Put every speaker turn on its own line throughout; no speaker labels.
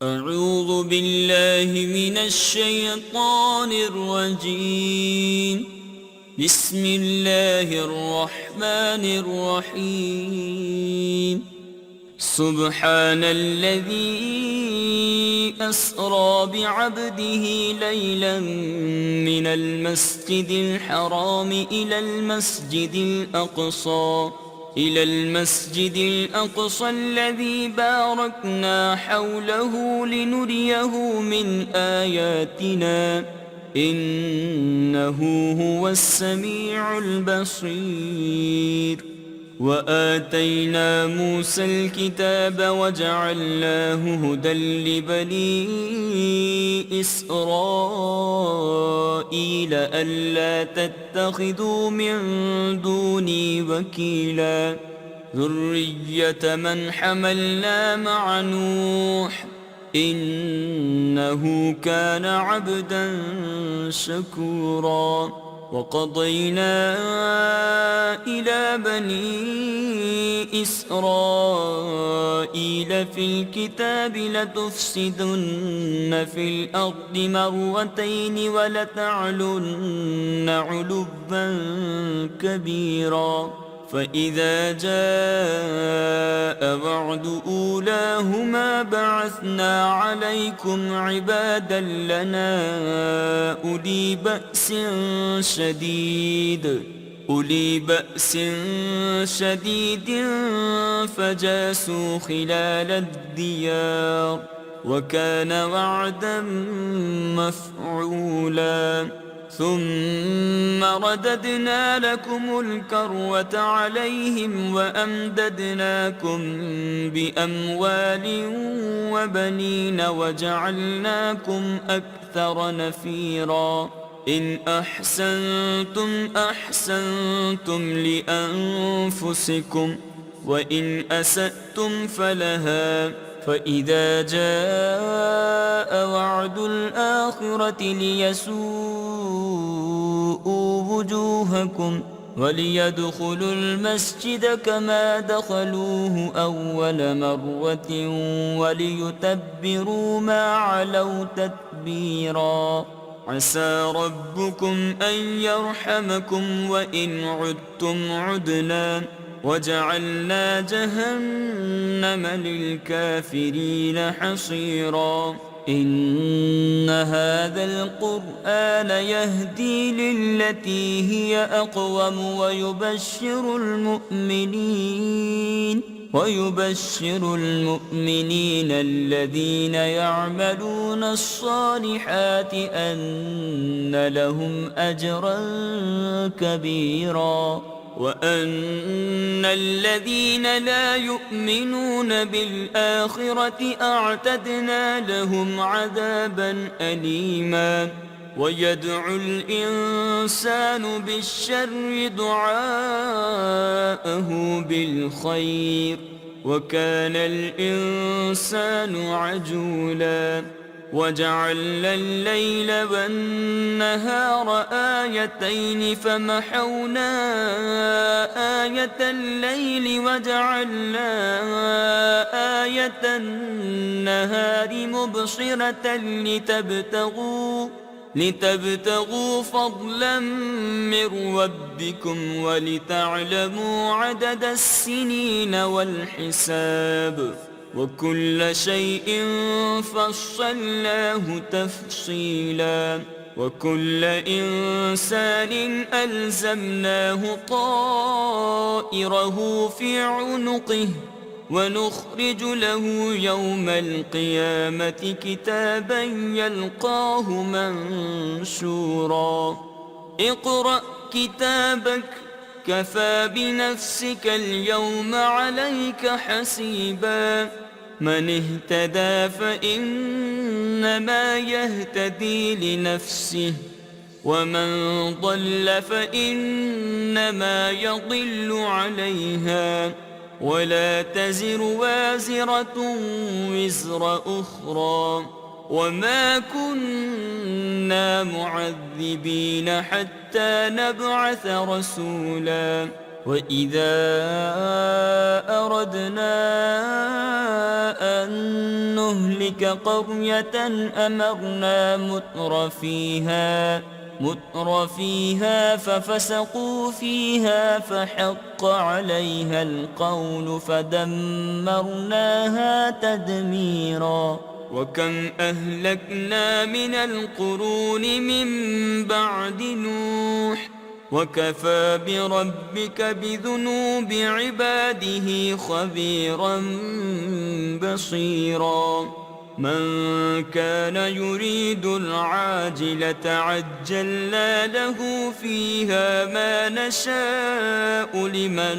أعوذ بالله من الشيطان الرجيم. بسم الله الرحمن الرحيم. سبحان الذي أسرى بعبده ليلا من المسجد الحرام إلى المسجد الأقصى الذي باركنا حوله لنريه من آياتنا إنه هو السميع البصير. وآتينا موسى الكتاب وجعلناه هدى لبني إسرائيل ألا تتخذوا من دوني وكيلا ذرية من حملنا مع نوح إنه كان عبدا شكورا. وقضينا إلى بني إسرائيل في الكتاب لتفسدن في الأرض مرتين ولتعلن علوا كبيرا. فإذا جاء وعد أولاهما بعثنا عليكم عبادا لنا أولي بأس شديد فجاسوا خلال الديار وكان وعدا مفعولا. ثم رددنا لكم الكرة عليهم وأمددناكم بأموال وبنين وجعلناكم أكثر نفيرا. إن أحسنتم أحسنتم لأنفسكم وإن أسأتم فلها. فإذا جاء وعد الآخرة ليسوءوا وجوهكم وليدخلوا المسجد كما دخلوه أول مرة وليتبروا ما علوا تتبيرا. عسى ربكم أن يرحمكم وإن عدتم عدنا وجعلنا جهنم للكافرين حصيرا. إن هذا القرآن يهدي للتي هي أقوم ويبشر المؤمنين الذين يعملون الصالحات أن لهم أجرا كبيرا وأن الذين لا يؤمنون بالآخرة أعتدنا لهم عذابا أليما. ويدعو الإنسان بالشر دعاءه بالخير وكان الإنسان عجولا. وجعلنا الليل والنهار آيتين فمحونا آية الليل وجعلنا آية النهار مبصرة لتبتغوا فضلا من ربكم ولتعلموا عدد السنين والحساب وكل شيء فصلناه تفصيلا. وكل إنسان ألزمناه طائره في عنقه ونخرج له يوم القيامة كتابا يلقاه منشورا. اقرأ كتابك كفى بنفسك اليوم عليك حسيبا. من اهتدى فإنما يهتدي لنفسه ومن ضل فإنما يضل عليها ولا تزر وازرة وزر أخرى وما كنا معذبين حتى نبعث رسولا. وإذا أردنا أن نهلك قرية أمرنا متر فيها ففسقوا فيها فحق عليها القول فدمرناها تدميرا. وكم أهلكنا من القرون من بعد نوح وكفى بربك بذنوب عباده خبيرا بصيرا. من كان يريد العاجلة عجلنا له فيها ما نشاء لمن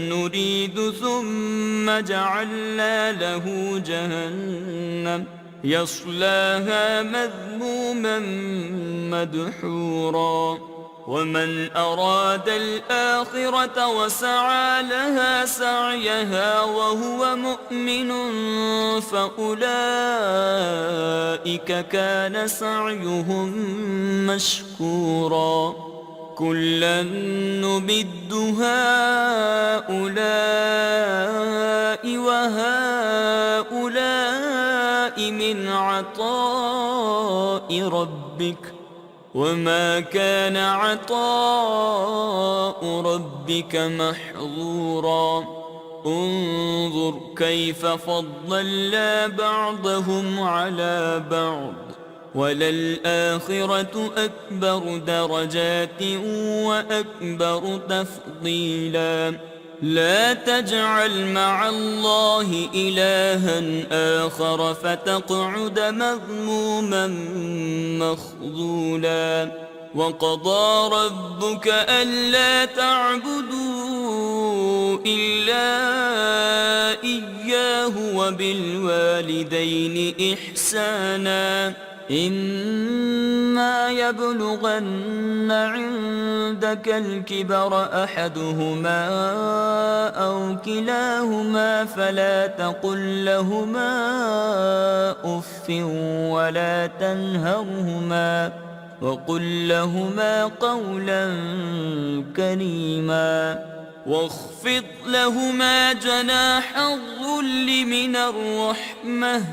نريد ثم جعلنا له جهنم يصلاها مذموما مدحورا. ومن أراد الآخرة وسعى لها سعيها وهو مؤمن فأولئك كان سعيهم مشكورا. كلا نمد هؤلاء وهؤلاء من عطاء ربك وما كان عطاء ربك محظورا. انظر كيف فضلنا بعضهم على بعض وللآخرة أكبر درجات وأكبر تفضيلا. لا تجعل مع الله إلها آخر فتقعد مذموما مخذولا. وقضى ربك ألا تعبدوا إلا إياه وبالوالدين إحسانا. إما يبلغن عندك الكبر أحدهما أو كلاهما فلا تقل لهما أف ولا تنهرهما وقل لهما قولا كريما. واخفض لهما جناح الذل من الرحمة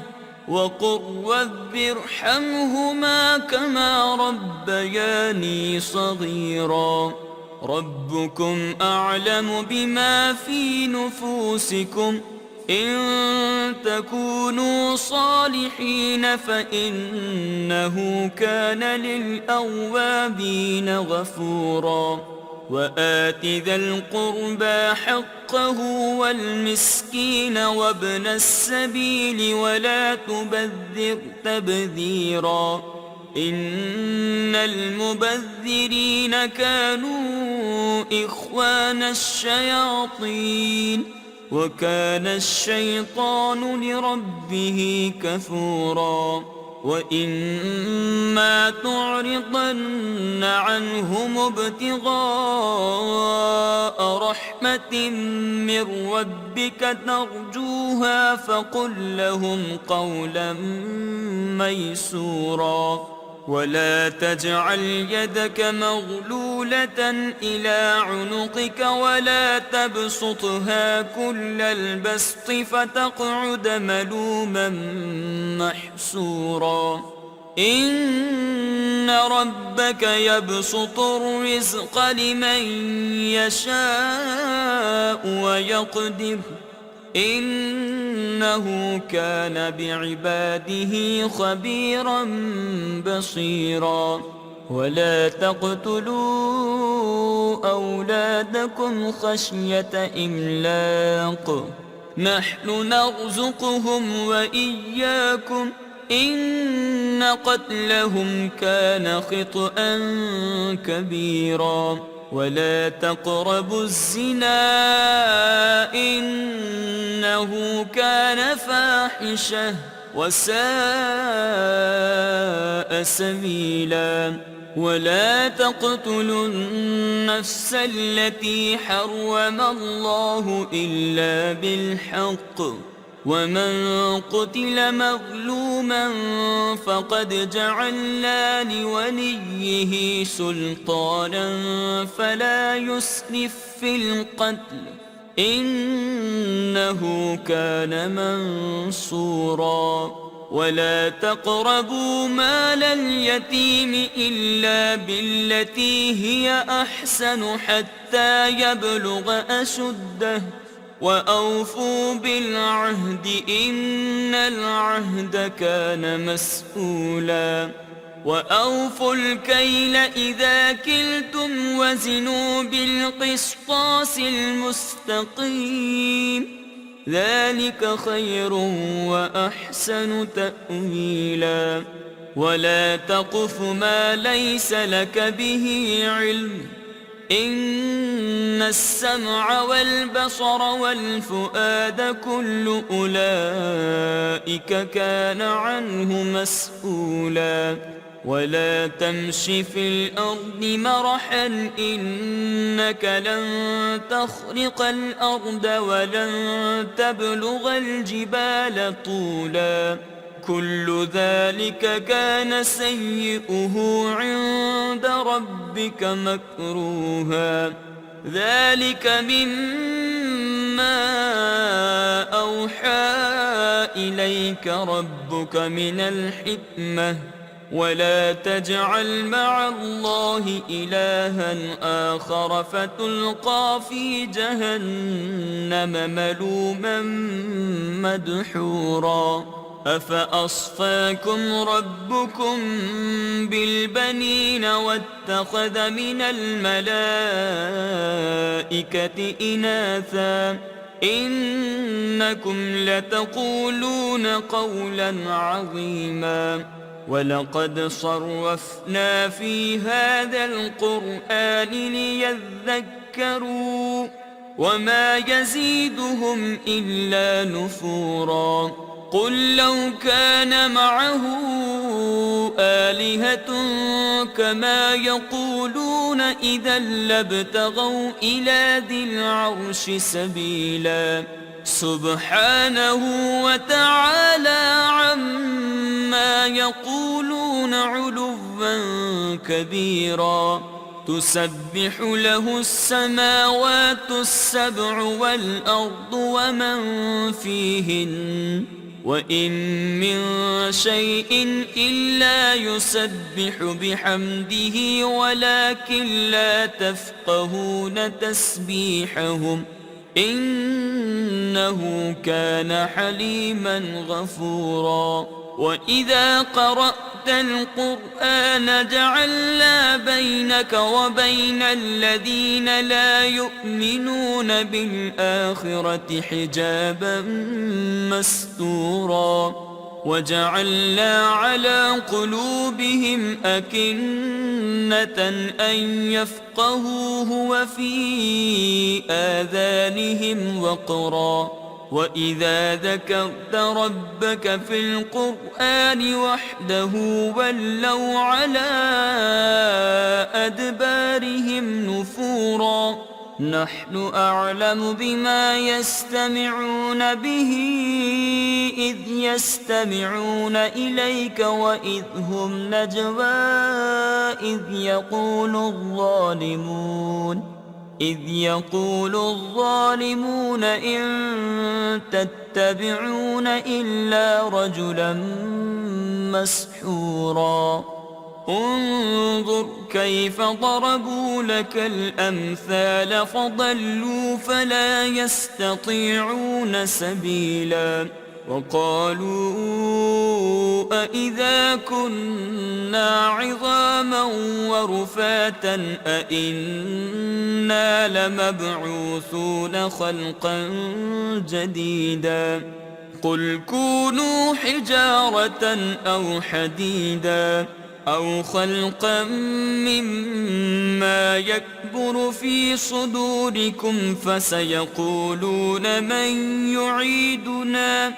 وقل رب ارحمهما كما ربياني صغيرا. ربكم أعلم بما في نفوسكم إن تكونوا صالحين فإنه كان للأوابين غفورا. وآت ذا القربى حقه والمسكين وابن السبيل ولا تبذر تبذيرا. إن المبذرين كانوا إخوان الشياطين وكان الشيطان لربه كفورا. وإما تعرضن عنهم ابتغاء رحمة من ربك ترجوها فقل لهم قولا ميسورا. ولا تجعل يدك مغلولة إلى عنقك ولا تبسطها كل البسط فتقعد ملوما محسورا. إن ربك يبسط الرزق لمن يشاء ويقدر إنه كان بعباده خبيرا بصيرا. ولا تقتلوا أولادكم خشية إملاق نحن نرزقهم وإياكم إن قتلهم كان خطأ كبيرا. ولا تقربوا الزنا إنه كان فاحشة وساء سبيلا. ولا تقتلوا النفس التي حرم الله إلا بالحق ومن قتل مظلوما فقد جعلنا لوليه سلطانا فلا يسرف في القتل إنه كان منصورا. ولا تقربوا مال اليتيم إلا بالتي هي أحسن حتى يبلغ أشده وأوفوا بالعهد إن العهد كان مسؤولا. وأوفوا الكيل إذا كلتم وزنوا بالقسطاس المستقيم ذلك خير وأحسن تأويلا. ولا تقف ما ليس لك به علم إن السمع والبصر والفؤاد كل أولئك كان عنه مسؤولا. ولا تمش في الأرض مرحا إنك لن تخرق الأرض ولن تبلغ الجبال طولا كل ذلك كان سيئه عند ربك مكروها. ذلك مما أوحى إليك ربك من الحكمة ولا تجعل مع الله إلها آخر فتلقى في جهنم ملوما مدحورا. أفأصفاكم ربكم بالبنين واتخذ من الملائكة إناثا إنكم لتقولون قولا عظيما. ولقد صرفنا في هذا القرآن ليذكروا وما يزيدهم إلا نفورا. قل لو كان معه آلهة كما يقولون إذا لابتغوا إلى ذي العرش سبيلا. سبحانه وتعالى عما يقولون علوا كبيرا. تسبح له السماوات السبع والأرض ومن فيهن وإن من شيء إلا يسبح بحمده ولكن لا تفقهون تسبيحهم إنه كان حليما غفورا. وإذا قرأت القرآن جعلنا بينك وبين الذين لا يؤمنون بالآخرة حجابا مستورا. وجعلنا على قلوبهم أكنة أن يفقهوه وفي آذانهم وقرا. وإذا ذكرت ربك في القرآن وحده ولوا على أدبارهم نفورا. نحن أعلم بما يستمعون به إذ يستمعون إليك وإذ هم نجوى إذ يقول الظالمون إن تتبعون إلا رجلا مسحورا. انظر كيف ضربوا لك الأمثال فضلوا فلا يستطيعون سبيلا. وقالوا أإذا كنا عظاما ورفاتا أإنا لمبعوثون خلقا جديدا. قل كونوا حجارة أو حديدا أو خلقا مما يكبر في صدوركم فسيقولون من يعيدنا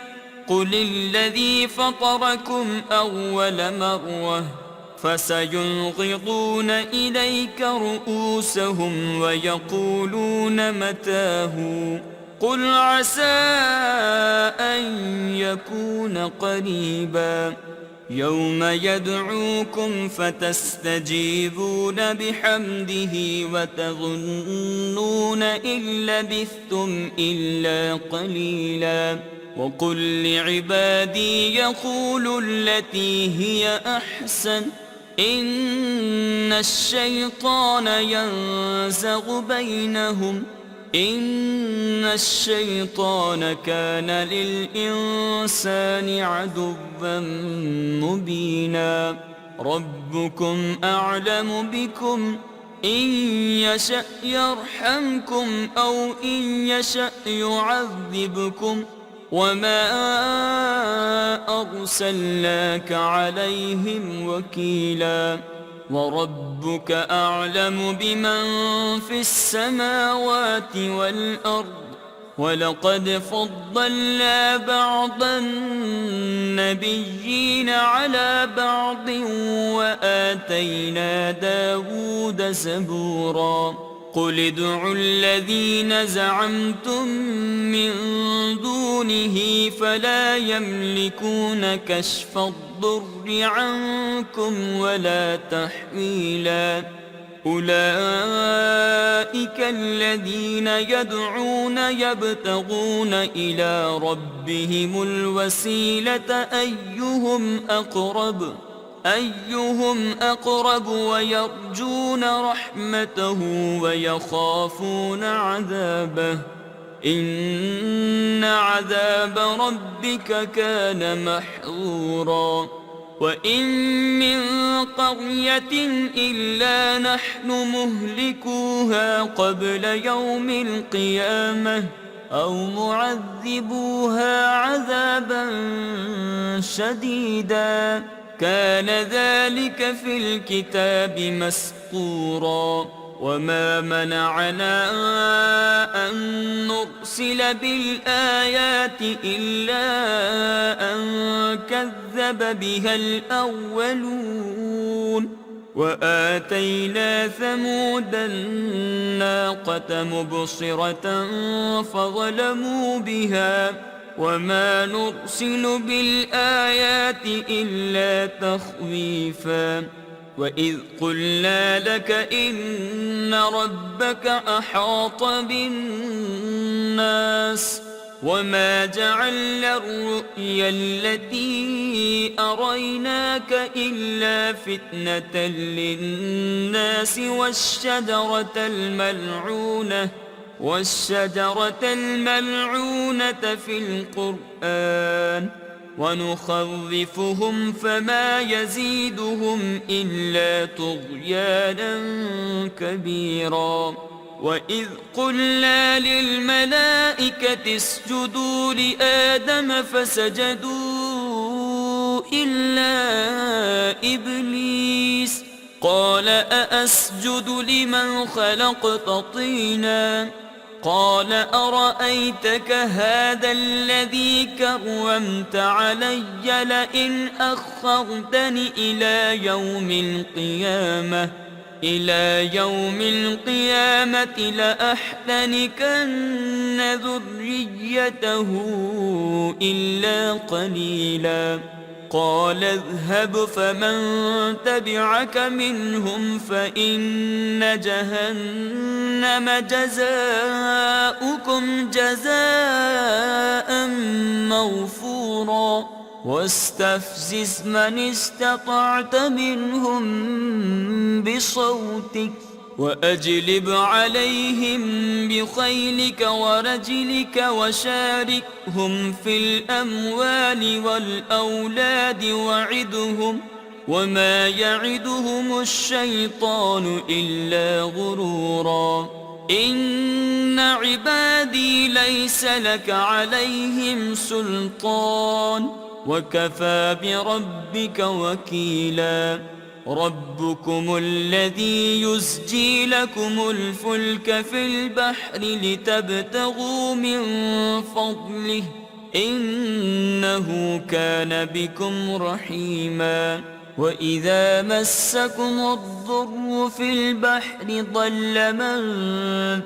قل الذي فطركم أول مرة فسينغضون إليك رؤوسهم ويقولون متاه قل عسى أن يكون قريبا. يوم يدعوكم فتستجيبون بحمده وتظنون إن لبثتم إلا قليلا وقل لعبادي يقولوا التي هي أحسن إن الشيطان ينزغ بينهم إن الشيطان كان للإنسان عدوا مبينا ربكم أعلم بكم إن يشأ يرحمكم أو إن يشأ يعذبكم وما أرسلناك عليهم وكيلا وربك أعلم بمن في السماوات والأرض ولقد فضلنا بعض النبيين على بعض وآتينا داود زبورا قل ادعوا الذين زعمتم من دونه فلا يملكون كشف الضر عنكم ولا تحويلا أولئك الذين يدعون يبتغون إلى ربهم الوسيلة أيهم أقرب ويرجون رحمته ويخافون عذابه إن عذاب ربك كان محظورا وإن من قرية إلا نحن مهلكوها قبل يوم القيامة أو معذبوها عذابا شديدا كان ذلك في الكتاب مسطورا وما منعنا أن نرسل بالآيات إلا أن كذب بها الأولون وآتينا ثمود الناقة مبصرة فظلموا بها وما نرسل بالآيات إلا تخويفا وإذ قلنا لك إن ربك أحاط بالناس وما جعلنا الرؤيا التي أريناك إلا فتنة للناس والشجرة الملعونة في القرآن ونخوفهم فما يزيدهم إلا طغيانا كبيرا وإذ قلنا للملائكة اسجدوا لآدم فسجدوا إلا إبليس قال أأسجد لمن خلقت طينا قال أرأيتك هذا الذي كرمت علي لئن أخرتني إلى يوم القيامة لأحتنكن ذريته إلا قليلا قال اذهب فمن تبعك منهم فإن جهنم جزاؤكم جزاء موفورا واستفزز من استطعت منهم بصوتك وأجلب عليهم بخيلك ورجلك وشاركهم في الأموال والأولاد وعدهم وما يعدهم الشيطان إلا غرورا إن عبادي ليس لك عليهم سلطان وكفى بربك وكيلا ربكم الذي يزجي لكم الفلك في البحر لتبتغوا من فضله إنه كان بكم رحيما وإذا مسكم الضر في البحر ضل من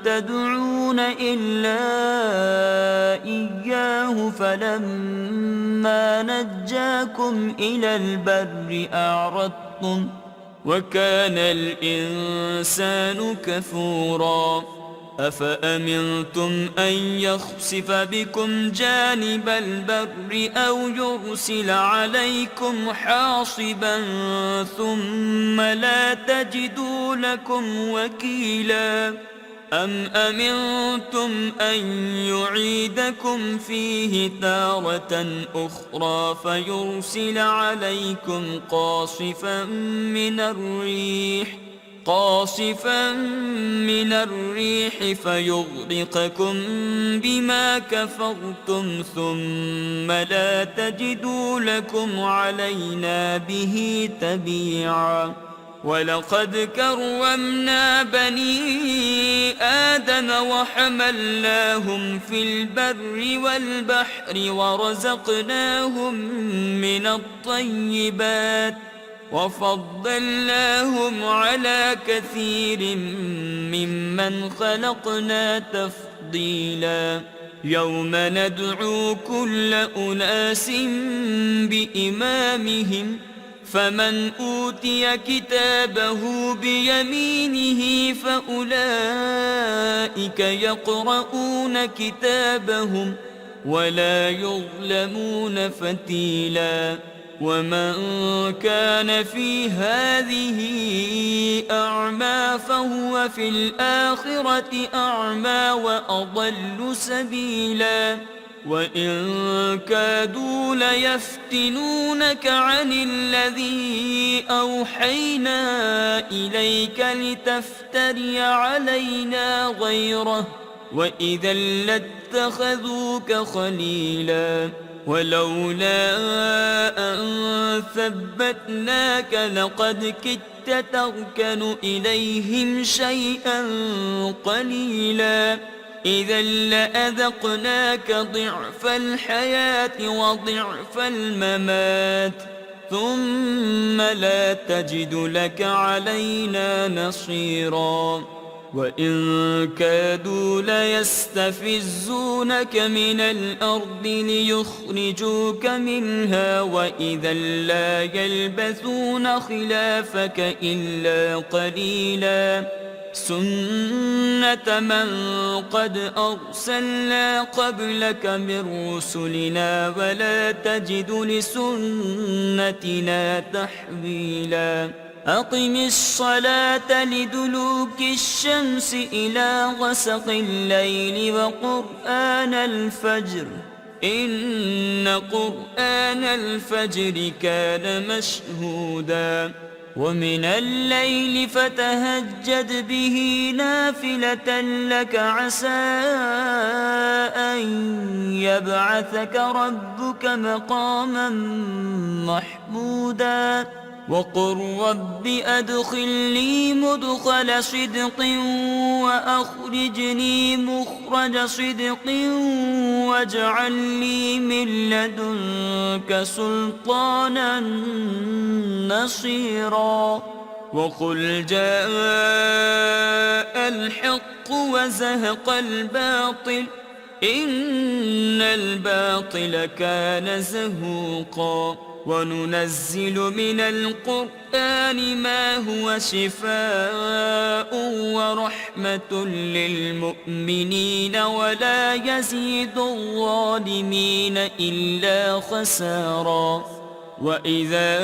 تدعون إلا إياه فلما نجاكم إلى البر أعرضتم وكان الإنسان كفورا أفأمنتم أن يخسف بكم جانب البر أو يرسل عليكم حاصبا ثم لا تجدوا لكم وكيلا أم أمنتم أن يعيدكم فيه تارة أخرى فيرسل عليكم قاصفا من الريح فيغرقكم بما كفرتم ثم لا تجدوا لكم علينا به تبيعا ولقد كرمنا بني آدم وحملناهم في البر والبحر ورزقناهم من الطيبات وفضلناهم على كثير ممن خلقنا تفضيلا يوم ندعو كل أناس بإمامهم فمن أوتي كتابه بيمينه فأولئك يقرؤون كتابهم ولا يظلمون فتيلا ومن كان في هذه أعمى فهو في الآخرة أعمى وأضل سبيلا وإن كادوا ليفتنونك عن الذي أوحينا إليك لتفتري علينا غيره وإذا لاتخذوك خليلا ولولا أن ثبتناك لقد كدت تركن إليهم شيئا قليلا إذا لأذقناك ضعف الحياة وضعف الممات ثم لا تجد لك علينا نصيرا وإن كادوا ليستفزونك من الأرض ليخرجوك منها وإذا لا يلبثون خلافك إلا قليلا سنة من قد أرسلنا قبلك من رسلنا ولا تجد لسنتنا تحويلا أقم الصلاة لدلوك الشمس إلى غسق الليل وقرآن الفجر إن قرآن الفجر كان مشهودا ومن الليل فتهجد به نافلة لك عسى أن يبعثك ربك مقاما محمودا وقل رب أدخلني مدخل صدق وأخرجني مخرج صدق واجعل لي من لدنك سلطانا نصيرا وقل جاء الحق وزهق الباطل إن الباطل كان زهوقا وننزل من القرآن ما هو شفاء ورحمة للمؤمنين ولا يزيد الظالمين إلا خسارا وإذا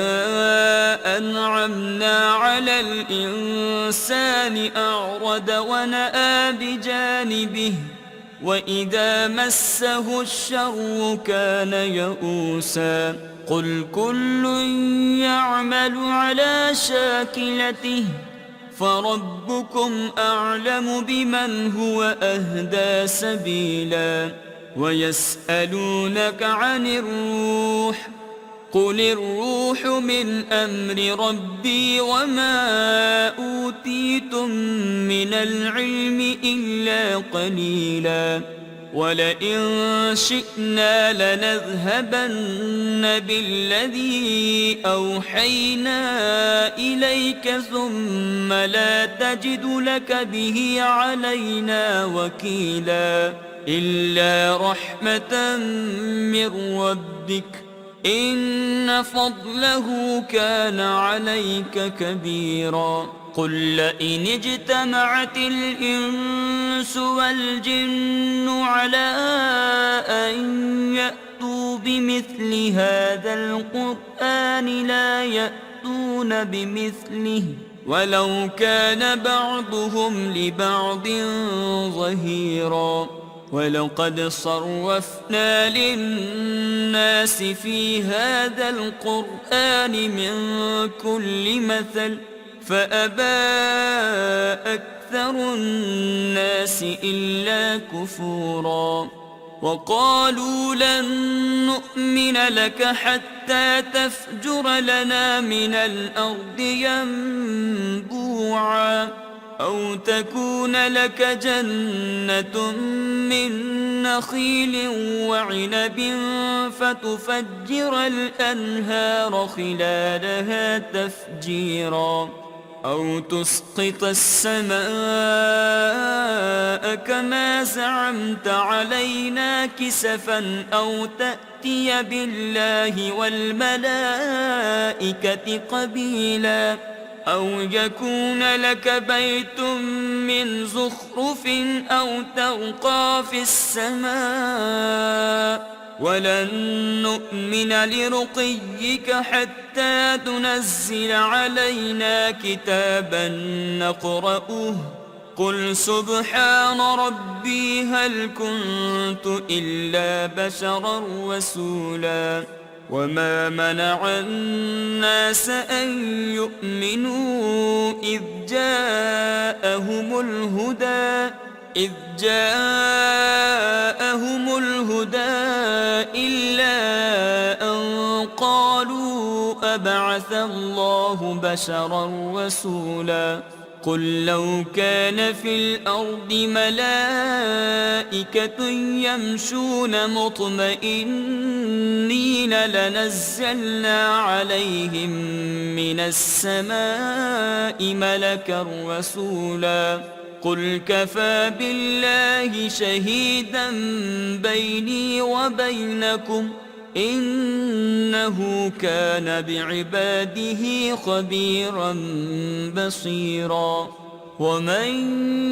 أنعمنا على الإنسان أعرض ونأى بجانبه وإذا مسه الشر كان يئوسا قل كل يعمل على شاكلته فربكم أعلم بمن هو أهدى سبيلا ويسألونك عن الروح قل الروح من أمر ربي وما أوتيتم من العلم إلا قليلا ولئن شئنا لنذهبن بالذي أوحينا إليك ثم لا تجد لك به علينا وكيلا إلا رحمة من ربك إن فضله كان عليك كبيرا قل لئن اجتمعت الإنس والجن على أن يأتوا بمثل هذا القرآن لا يأتون بمثله ولو كان بعضهم لبعض ظهيرا ولقد صرفنا للناس في هذا القرآن من كل مثل فأبى أكثر الناس إلا كفورا وقالوا لن نؤمن لك حتى تفجر لنا من الأرض ينبوعا أو تكون لك جنة من نخيل وعنب فتفجر الأنهار خلالها تفجيرا أو تسقط السماء كما زعمت علينا كسفا أو تأتي بالله والملائكة قبيلا أو يكون لك بيت من زخرف أو ترقى في السماء ولن نؤمن لرقيك حتى تنزل علينا كتابا نقرأه قل سبحان ربي هل كنت إلا بشرا رسولا وما منع الناس أن يؤمنوا إذ جاءهم الهدى إلا أن قالوا أبعث الله بشرا رسولا قل لو كان في الأرض ملائكة يمشون مطمئنين لنزلنا عليهم من السماء ملكا رسولا قل كفى بالله شهيدا بيني وبينكم إنه كان بعباده خبيرا بصيرا ومن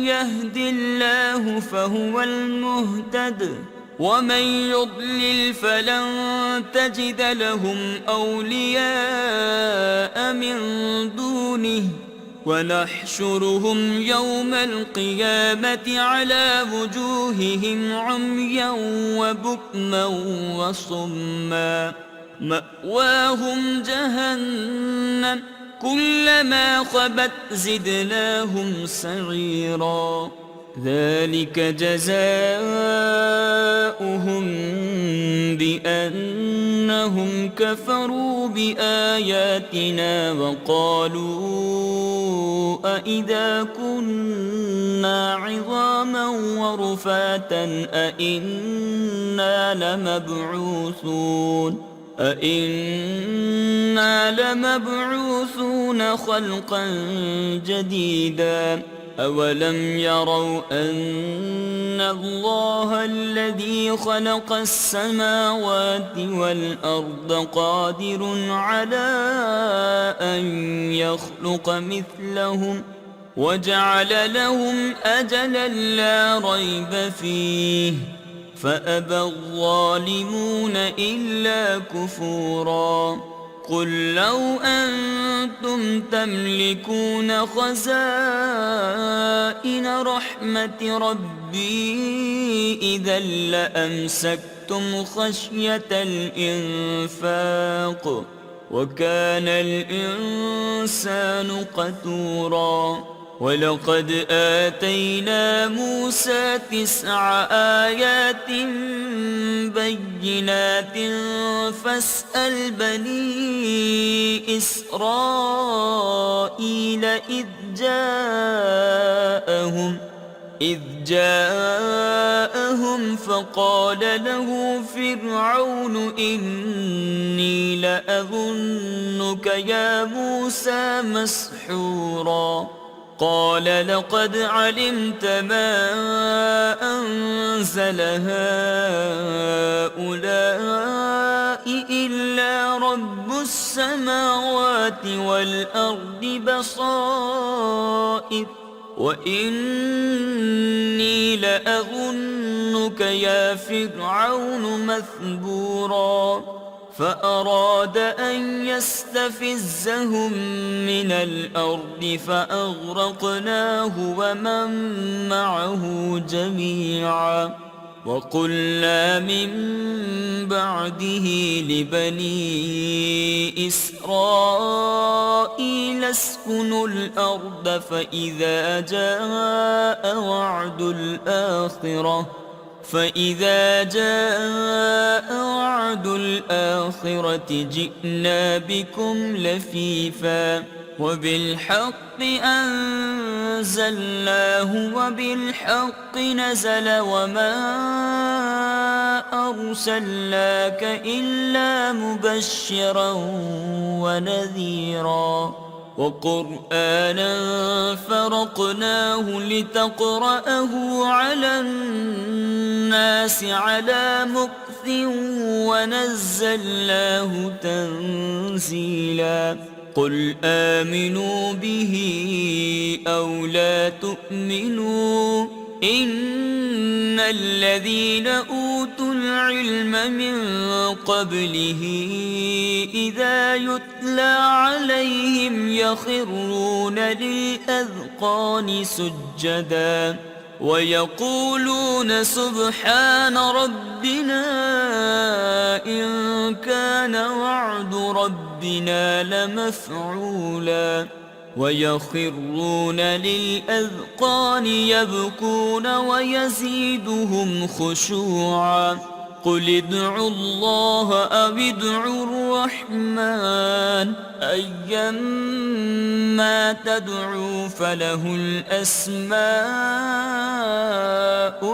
يهد الله فهو المهتد ومن يضلل فلن تجد لهم أولياء من دونه ونحشرهم يوم القيامة على وجوههم عميا وبكما وصما مأواهم جهنم كلما خبت زدناهم سعيرا ذلك جزاؤهم بأنهم كفروا بآياتنا وقالوا أإذا كنا عظاما ورفاتا أإنا لمبعوثون خلقا جديدا أولم يروا أن الله الذي خلق السماوات والأرض قادر على أن يخلق مثلهم وجعل لهم أجلا لا ريب فيه فأبى الظالمون إلا كفورا قل لو أنتم تملكون خزائن رحمة ربي إذا لأمسكتم خشية الإنفاق وكان الإنسان قتورا ولقد آتينا موسى 9 آيات بينات فاسأل بني إسرائيل إذ جاءهم فقال له فرعون إني لأظنك يا موسى مسحورا قال لقد علمت ما أنزل هؤلاء إلا رب السماوات والأرض بصائر وإني لأظنك يا فرعون مثبورا فأراد أن يستفزهم من الأرض فأغرقناه ومن معه جميعا وقلنا من بعده لبني إسرائيل اسكنوا الأرض فإذا جاء وعد الآخرة جئنا بكم لفيفا وبالحق أنزلناه وبالحق نزل وما أرسلناك إلا مبشرا ونذيرا وقرآنا فرقناه لتقرأه على الناس على مكث ونزلناه تنزيلا قل آمنوا به أو لا تؤمنوا إن الذين أوتوا العلم من قبله إذا يتلى عليهم يخرون للأذقان سجدا ويقولون سبحان ربنا إن كان وعد ربنا لمفعولا ويخرون للأذقان يبكون ويزيدهم خشوعا قل ادعوا الله أو ادعوا الرحمن أيما تدعوا فله الأسماء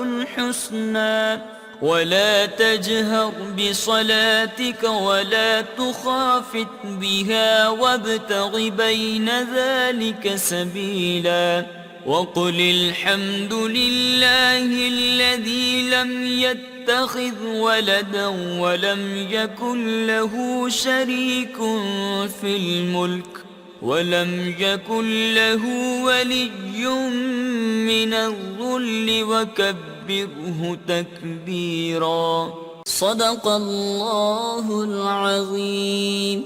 الحسنى ولا تجهر بصلاتك ولا تخافت بها وابتغ بين ذلك سبيلا وقل الحمد لله الذي لم يتخذ ولدا ولم يكن له شريك في الملك ولم يكن له ولي من الذل وكبره تكبيرا صدق الله العظيم.